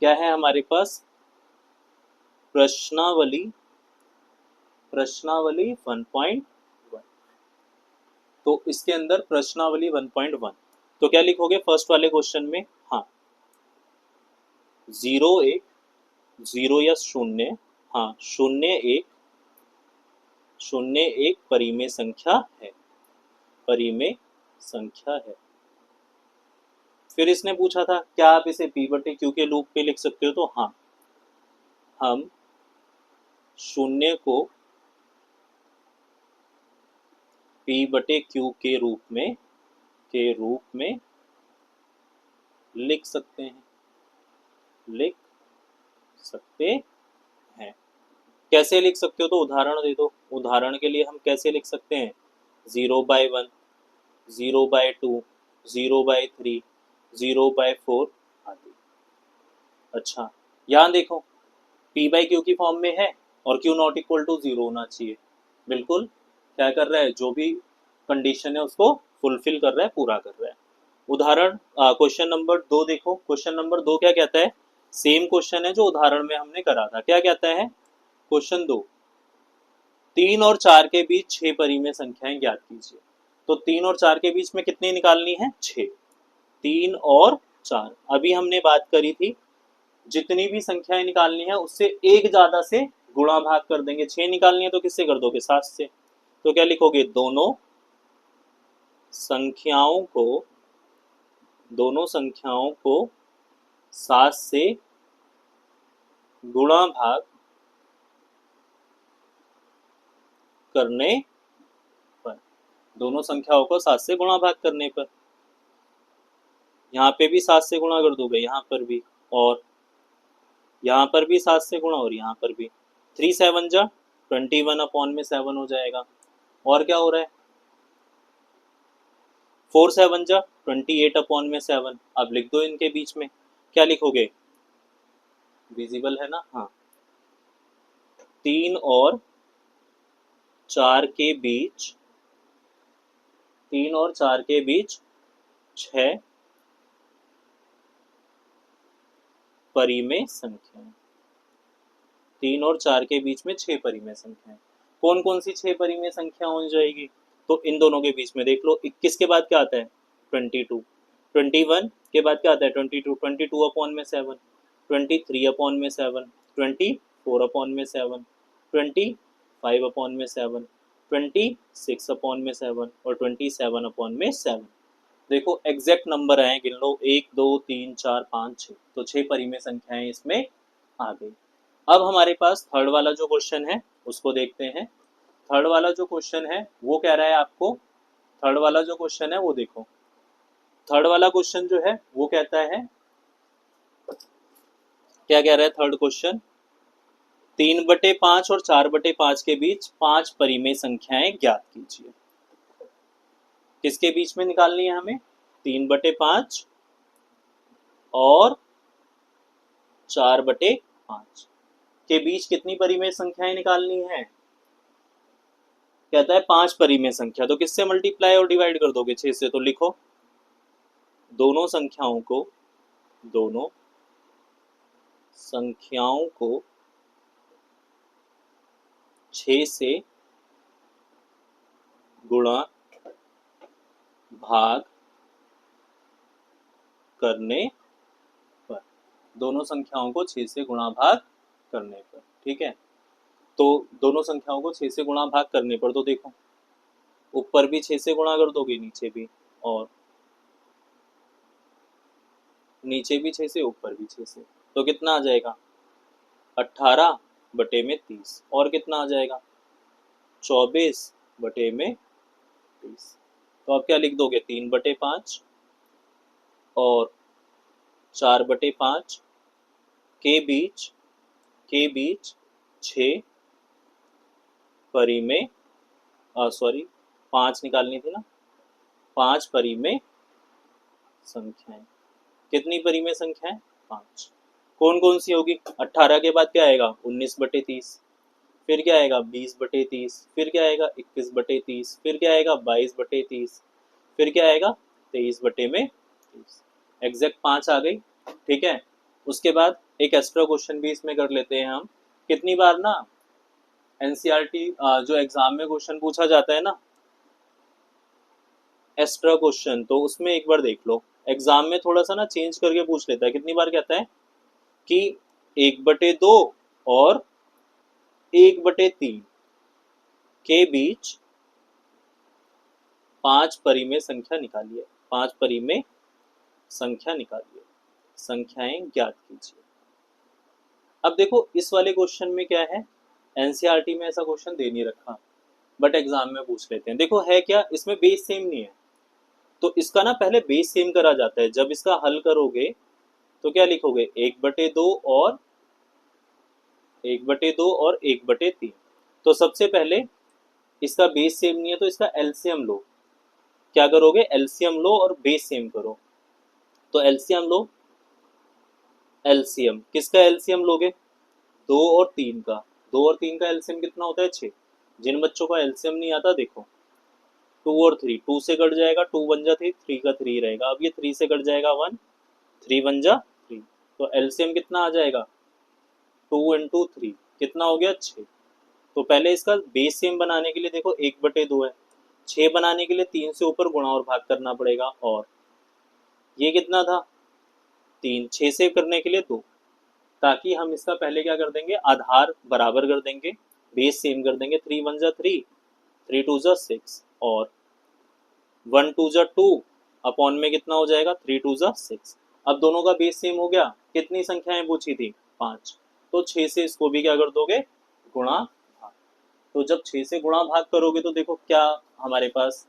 क्या है हमारे पास, प्रश्नावली, प्रश्नावली 1.1। तो इसके अंदर प्रश्नावली 1.1, तो क्या लिखोगे फर्स्ट वाले क्वेश्चन में, हाँ जीरो एक, जीरो या शून्य, हाँ शून्य एक, शून्य एक परिमेय संख्या है, परिमेय संख्या है। फिर इसने पूछा था क्या आप इसे p बटे q के रूप में लिख सकते हो, तो हाँ हम शून्य को p बटे q के रूप में लिख सकते हैं, लिख सकते हैं। कैसे लिख सकते हो, तो उदाहरण दे दो। उदाहरण के लिए हम कैसे लिख सकते हैं, 0/1, 0/2, 0/3, 0/4 आदि। अच्छा यहाँ देखो p/q की फॉर्म में है और q नॉट इक्वल टू 0 होना चाहिए। बिल्कुल क्या कर रहा है, जो भी कंडीशन है उसको फुलफिल कर रहा है, पूरा कर रहा है। उदाहरण क्वेश्चन नंबर 2 देखो। क्वेश्चन नंबर 2 क्या कहता है, सेम क्वेश्चन है जो उदाहरण में हमने करा था। क्या कहता है क्वेश्चन 2, 3 और 4 के बीच 6 परिमेय संख्याएं ज्ञात कीजिए। तो 3 और 4 के बीच में कितनी निकालनी है, 6। 3 और 4, अभी हमने बात करी थी जितनी भी संख्याएं निकालनी है उससे एक ज्यादा से गुणा भाग कर देंगे। 6 निकालनी है तो किससे कर दोगे, 7 से। तो क्या लिखोगे, दोनों संख्याओं को 7 से गुणा भाग करने पर, दोनों संख्याओं को 7 से गुणा भाग करने पर, यहाँ पे भी 7 से गुणा कर दोगे, यहाँ पर भी, और यहाँ पर भी 7 से गुणा, और यहाँ पर भी। 3 7 जा 21 अपॉन में 7 हो जाएगा। और क्या हो रहा है, 4 7 जा 28 अपॉन में 7। अब लिख दो इनके बीच में, क्या लिखोगे, विजिबल है ना, हाँ 3 और 4 के बीच, 3 और 4 के बीच 6 परिमेय संख्याएं, 3 और 4 के बीच में 6 परिमेय संख्याएं। कौन कौन सी 6 परिमेय संख्या हो जाएगी, तो इन दोनों के बीच में देख लो। 21 के बाद क्या आता है, 22, 21 के बाद क्या आता है, 22, 22 अपॉन में 7, 23 अपॉन में 7, 24 अपॉन में 7, 25 अपॉन में 7, 26 अपॉन में 7 और 27 अपॉन में 7। देखो एग्जैक्ट नंबर आए, गिन लो, 1 2 3 4 5 6, तो 6 परिमेय संख्याएं इसमें आ गई। अब हमारे पास थर्ड वाला जो क्वेश्चन है उसको देखते हैं। थर्ड वाला जो क्वेश्चन है वो कह रहा है आपको, थर्ड वाला जो क्वेश्चन है वो देखो। थर्ड वाला क्वेश्चन जो है वो कहता है, क्या कह रहा है थर्ड क्वेश्चन, 3/5 और 4/5 के बीच 5 परिमेय संख्याएं ज्ञात कीजिए। किसके बीच में निकालनी है हमें, 3/5 और 4/5 के बीच कितनी परिमेय संख्याएं निकालनी है, कहता है 5 परिमेय संख्या। तो किससे मल्टीप्लाई और डिवाइड कर दोगे, 6 से। तो लिखो दोनों संख्याओं को 6 से गुणा भाग करने पर, दोनों संख्याओं को 6 से गुणा भाग करने पर, ठीक है। तो दोनों संख्याओं को 6 से गुणा भाग करने पर, तो देखो ऊपर भी 6 से गुणा कर दोगे, नीचे भी, और नीचे भी 6 से, ऊपर भी 6 से। तो कितना आ जाएगा, 18 बटे में 30, और कितना आ जाएगा, 24 बटे में 30। तो आप क्या लिख दोगे, 3/5 और 4/5 के बीच 6 परिमेय, सॉरी 5 निकालनी थी ना, 5 परिमेय संख्याएं। कितनी परिमेय संख्याएं, 5। कौन कौन सी होगी, 18 के बाद क्या आएगा, 19/30, फिर क्या आएगा, 20/30, फिर क्या आएगा, 21/30, फिर क्या आएगा, 22/30, फिर क्या आएगा, 23/30। एग्जैक्ट 5 आ गई, ठीक है। उसके बाद एक एक्स्ट्रा क्वेश्चन भी इसमें कर लेते हैं हम। कितनी बार ना एनसीईआरटी जो एग्जाम में क्वेश्चन पूछा जाता है ना एक्स्ट्रा क्वेश्चन, तो उसमें एक बार देख लो, एग्जाम में थोड़ा सा ना चेंज करके पूछ लेता है। कितनी बार कहता है कि 1/2 और 1/3 के बीच 5 परिमेय संख्या निकालिए। 5 परिमेय संख्या निकालिए, संख्याएं ज्ञात कीजिए। अब देखो इस वाले क्वेश्चन में क्या है, एनसीईआरटी में ऐसा क्वेश्चन दे नहीं रखा, बट एग्जाम में पूछ लेते हैं। देखो है क्या, इसमें बेस सेम नहीं है, तो इसका ना पहले बेस सेम करा जाता है। जब इसका हल करोगे तो क्या लिखोगे, 1/2 और 1/2 और 1/3। तो सबसे पहले इसका बेस सेम नहीं है तो इसका एलसीएम लो। क्या करोगे, एलसीएम लो और बेस सेम करो। तो एलसीएम लो, एलसीएम किसका एलसीएम लोगे, 2 और 3 का। 2 और 3 का एलसीएम कितना होता है, 6। जिन बच्चों का एलसीएम नहीं आता देखो, 2 और 3, 2 से कट जाएगा, 2 1 जा 3, 3 का 3 रहेगा। अब ये 3 से कट जाएगा 1, 3 1 जा 3। तो एलसीएम कितना आ जाएगा, 2 इंटू 3 कितना हो गया, 6। तो पहले इसका बेस सेम बनाने के लिए देखो 1/2 है, 6 बनाने के लिए 3 से ऊपर गुणा और भाग करना पड़ेगा। और ये कितना था, 3, 6 से करने के लिए 2, ताकि हम इसका पहले क्या कर देंगे, आधार बराबर कर देंगे, बेस सेम कर देंगे। 3 1 जा 3, 3 2 जा 6 और 1 2 जा 2 अपॉन में कितना हो जाएगा, 3 2 जा 6। अब दोनों का बेस सेम हो गया। कितनी संख्याएं पूछी थी, 5। तो 6 से इसको भी क्या कर दोगे, गुणा भाग। तो जब 6 से गुणा भाग करोगे तो देखो क्या हमारे पास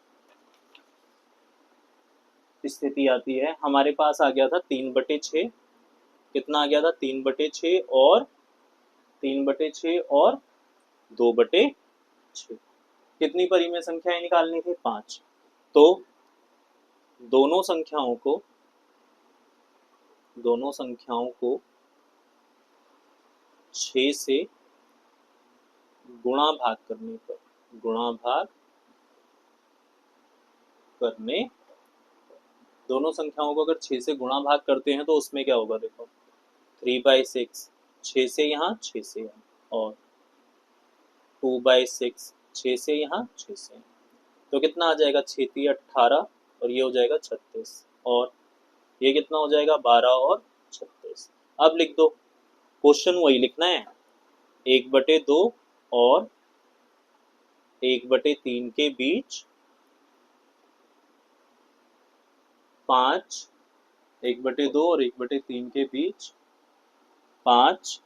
स्थिति आती है, हमारे पास आ गया था 3/6। कितना आ गया था, 3/6 और 3/6 और 2/6। कितनी परिमेय संख्याएं निकालनी थी, 5। तो दोनों संख्याओं को 6 से गुणा भाग करने पर, गुणा भाग करने, दोनों संख्याओं को अगर 6 से गुणा भाग करते हैं तो उसमें क्या होगा, देखो 3/6, 6 से यहाँ 6 से यहाँ, और 2/6, 6 से यहाँ 6 से यहाँ। तो कितना आ जाएगा, 6 3 18 और ये हो जाएगा 36, और ये कितना हो जाएगा, 12 और 36। अब लिख दो, क्वेश्चन वही लिखना है, 1/2 और 1/3 के बीच 5, 1/2 और 1/3 के बीच 5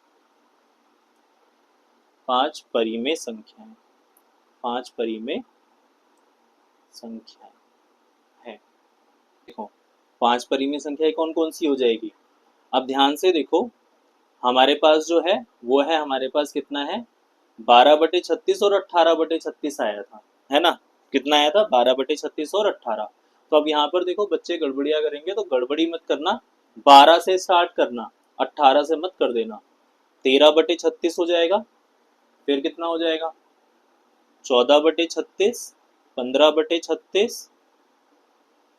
परिमेय संख्याएं, 5 परिमेय संख्याएं है। देखो 5 परिमेय संख्याएं कौन कौन सी हो जाएगी, अब ध्यान से देखो, हमारे पास जो है वो है, हमारे पास कितना है, 12/36 और 18/36 आया था, है ना। कितना आया था, 12/36 और 18। तो अब यहाँ पर देखो बच्चे गड़बड़िया करेंगे, तो गड़बड़ी मत करना, 12 से स्टार्ट करना, 18 से मत कर देना। 13/36 हो जाएगा, फिर कितना हो जाएगा, 14/36, 15/36,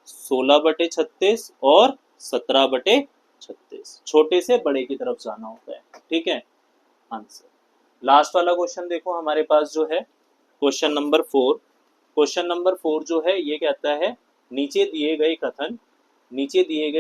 16/36 और 17/36। छोटे से बड़े की तरफ जाना होता है, ठीक है। आंसर लास्ट वाला क्वेश्चन देखो, हमारे पास जो है क्वेश्चन नंबर 4। क्वेश्चन नंबर 4 जो है ये कहता है, नीचे दिए गए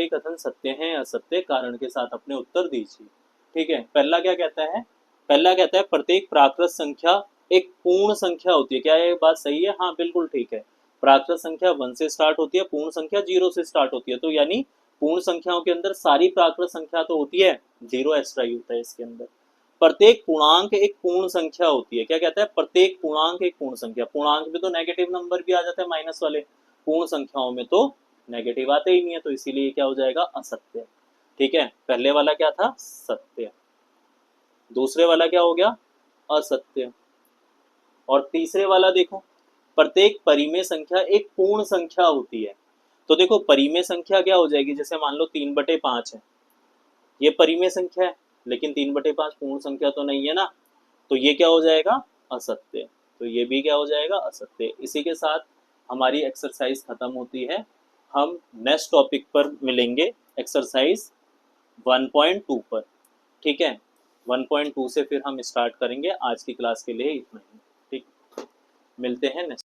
कथन सत्य हैं या असत्य, कारण के साथ अपने उत्तर दीजिए। ठीक है, पहला क्या कहता है, पहला कहता है प्रत्येक प्राकृत संख्या एक पूर्ण संख्या होती है। क्या ये बात सही है, हाँ बिल्कुल ठीक है। प्राकृत संख्या 1 से स्टार्ट होती है, पूर्ण संख्या 0 से स्टार्ट होती है। तो यानी पूर्ण संख्याओं के अंदर सारी प्राकृत संख्या तो होती है, 0 एक्स्ट्रा ही होता है इसके अंदर। प्रत्येक पूर्णांक एक पूर्ण संख्या होती है। क्या कहता है, प्रत्येक पूर्णांक एक पूर्ण संख्या। पूर्णांक में तो नेगेटिव नंबर भी आ जाता है, माइनस वाले, पूर्ण संख्याओं में तो नेगेटिव आते ही नहीं है, तो इसीलिए क्या हो जाएगा, असत्य। ठीक है, पहले वाला क्या था, सत्य, दूसरे वाला क्या हो गया, असत्य, और तीसरे वाला देखो, प्रत्येक परिमेय संख्या एक पूर्ण संख्या होती है। तो देखो परिमेय संख्या क्या हो जाएगी, जैसे मान लो 3/5 है, ये परिमेय संख्या है, लेकिन 3/5 पूर्ण संख्या तो नहीं है ना, तो ये क्या हो जाएगा, असत्य। तो ये भी क्या हो जाएगा, असत्य। इसी के साथ हमारी एक्सरसाइज खत्म होती है। हम नेक्स्ट टॉपिक पर मिलेंगे, एक्सरसाइज 1.2 पर। ठीक है, 1.2 से फिर हम स्टार्ट करेंगे। आज की क्लास के लिए इतना ही। ठीक, मिलते हैं नेक्स्ट।